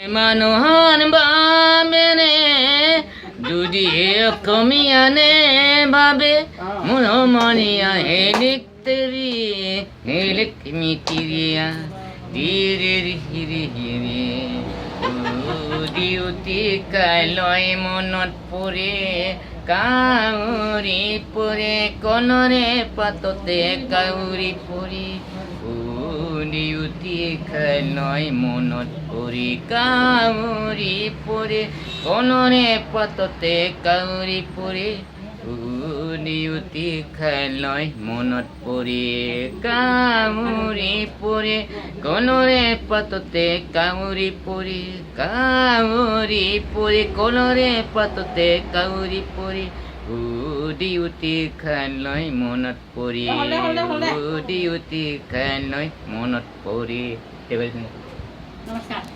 মানুহৰ বাবেনে যদি কমিয়ানে বাবে মোৰ মনিয়া হেলিক্তৰি হেলিক মিতিৰিয়া ধীৰে ধীৰে ধীৰে ডিউটি কাইলৈ মনত পৰে কাউৰী পৰে কণৰে পাততে কাউৰী পৰি ডিউটি কাইলৈ মনত পৰি কাউৰী পৰে কণৰে পাততে কাউৰী পৰে ডিউটি কাইলৈ মনত পৰি কাউৰী পৰে কণৰে পাততে কাউৰী পৰি কাউৰী পৰি কণৰে পাততে কাউৰী পৰি ডিউটি কাইলৈ মনত পৰি ডিউটি কাইলৈ মনত পৰি নমস্কাৰ